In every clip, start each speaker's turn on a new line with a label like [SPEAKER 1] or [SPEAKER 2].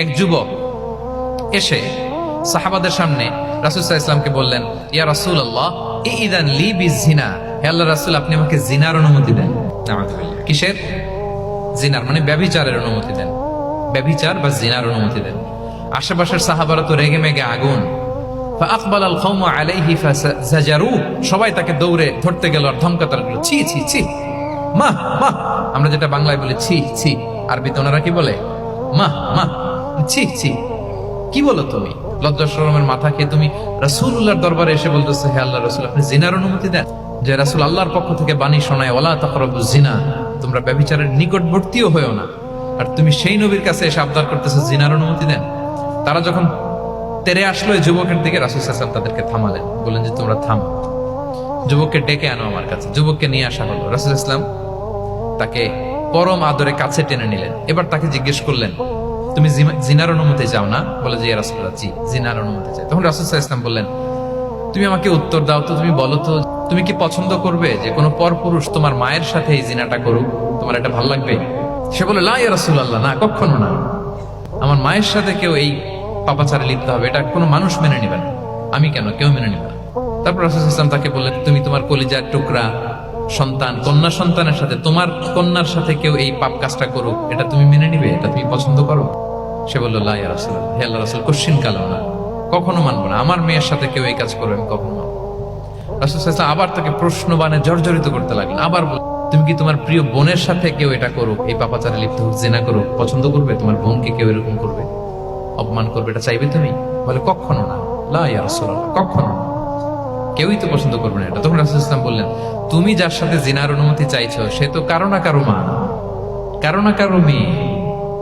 [SPEAKER 1] এক যুবক এসে সাহাবাদের সামনে রাসূল সাল্লাল্লাহু আলাইহি ওয়াসাল্লামকে বললেন, ইয়া রাসূলুল্লাহ ইযান লি বিজিনা, হে আল্লাহর রাসূল আপনি আমাকে জিনার অনুমতি দেন। নাউযুবিল্লাহ। কিসের? জিনার মানে ব্যভিচারের অনুমতি দেন। ব্যভিচার বা জিনার অনুমতি দেন। আশেপাশের সাহাবারা তো রেগে মেগে আগুন। ফাআকবালাল কওমু আলাইহি ফাজাজারু, সবাই তাকে দৌড়ে ধরতে গেল আর ধমকাতে লাগলো, ছি ছি ছি, মা মা। আমরা যেটা বাংলায় বলি ছি ছি, আরবিতে ওনারা কি বলে? মা মা, ছি ছি। কি বলো তুমি? লজ্জা শরমের মাথা খেয়ে তুমি রাসূলুল্লাহর দরবারে এসে বলতেছো, হে আল্লাহর রাসূল আপনি জিনার অনুমতি দেন। যে রাসূল আল্লাহর পক্ষ থেকে বাণী শোনায়, ওয়ালা তাকরাবুজ জিনা, তোমরা ব্যভিচারের নিকটবর্তীও হয়ো না। আর তুমি সেই নবীর কাছে এসে আবদার করতেছো জিনার অনুমতি দেন। তারা যখন তেরে আসলো এই যুবকের দিকে, রাসূল সাল্লাল্লাহু আলাইহি ওয়াসাল্লাম তাদেরকে থামালেন, বললেন যে তোমরা থামো, যুবককে ডেকে আনো আমার কাছে। যুবককে নিয়ে আসা হলো। রাসূল সাল্লাল্লাহু আলাইহি ওয়াসাল্লাম তাকে পরম আদরে কাছে টেনে নিলেন। এবার তাকে জিজ্ঞেস করলেন, তুমি জিনার অনুমতি চাও না? বলে যে ইয়া রাসূলুল্লাহ জি, জিনার অনুমতি চাই। তখন রাসূল সাল্লাল্লাহু আলাইহি ওয়াসাল্লাম বললেন, তুমি আমাকে উত্তর দাও তো, তুমি বলো তো, তুমি কি পছন্দ করবে যে কোনো পরপুরুষ তোমার মায়ের সাথে এই জিনাটা করুক? তোমার এটা ভালো লাগবে? সে বলে, লা ইয়া রাসূলুল্লাহ, না, কখনো না। আমার মায়ের সাথে কেউ এই পাপাচারে লিপ্ত হবে, এটা কোনো মানুষ মেনে নিবে না। আমি কেন, কেউ মেনে নিবে না। তারপর রাসূল সাল্লাল্লাহু আলাইহি ওয়াসাল্লাম তাকে বললেন, তুমি তোমার কলিজার টুকরা সন্তান, কন্যা সন্তানের সাথে, তোমার কন্যার সাথে কেউ এই পাপ কাজটা করুক, এটা তুমি মেনে নিবে? এটা তুমি পছন্দ করো? সে বলল, লা ইয়া রাসূলুল্লাহ, হে আল্লাহর রাসূল কোশ্চিন কালেও না, কখনো মানবো না। আমার মেয়ের সাথে কেউ এই কাজ করবে আমি কখনো মানবো না। রাসূল সাল্লাল্লাহু আলাইহি ওয়াসাল্লাম আবার তাকে প্রশ্নবাণে জর্জরিত করতে লাগলেন। আবার বললেন, তুমি কি তোমার প্রিয় বোনের সাথে কেউ এটা করুক, এই পাপাচারে লিপ্ত হোক, জিনা করুক, পছন্দ করবে? তোমার বোনকে কেউ এরকম করবে, অপমান করবে, এটা চাইবে তুমি? বলে, কখনো না, লা ইয়া রাসূলুল্লাহ, কখনো না, কেউই তো পছন্দ করবে না এটা। তখন রাসূল সাল্লাল্লাহু আলাইহি ওয়াসাল্লাম বললেন, তুমি যার সাথে জিনার অনুমতি চাইছো সে তো কারো না কারো মা, কারো না কারো মেয়ে,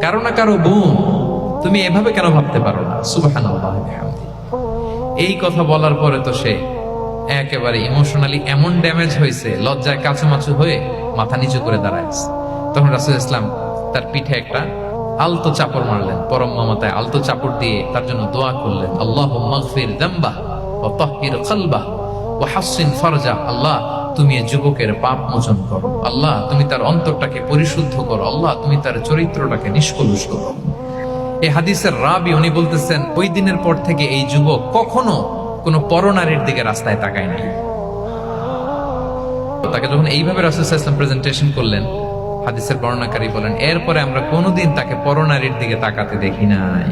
[SPEAKER 1] কারো না কারো বোন। তুমি এভাবে কেন ভাবতে পারো না? সুবহানাল্লাহ ওয়া বিহামদিহি। এই কথা বলার পরে তো সে একেবারে ইমোশনালি এমন ড্যামেজ হয়েছে, লজ্জায় কাচুমাচু হয়ে মাথা নিচু করে দাঁড়ায়ছে। তখন রাসূল ইসলাম তার পিঠে একটা আলতো চাপড় মারলেন, পরম মমতায় আলতো চাপড় দিয়ে তার জন্য দোয়া করলেন, আল্লাহুম্মা গফির যামবাহ ওয়া তাহহির কলবাহ ওয়া হাসসিন ফারজাহ। আল্লাহ তুমি এই যুবকের পাপ মোচন করো, আল্লাহ তুমি তার অন্তরটাকে পরিশুদ্ধ করো, আল্লাহ তুমি তার চরিত্রটাকে নিষ্কলুষ করো। এই হাদিসের রাবি উনি বলতেছেন, ওই দিনের পর থেকে এই যুবক কখনো কোনো পরনারীর দিকে রাস্তায় তাকায় নাই। তাকে যখন এইভাবে রাসূল সাল্লাল্লাহু আলাইহি ওয়াসাল্লাম প্রেজেন্টেশন করলেন, হাদিসের বর্ণনাকারী বলেন, এরপরে আমরা কোনোদিন তাকে পরনারীর দিকে তাকাতে দেখি নাই।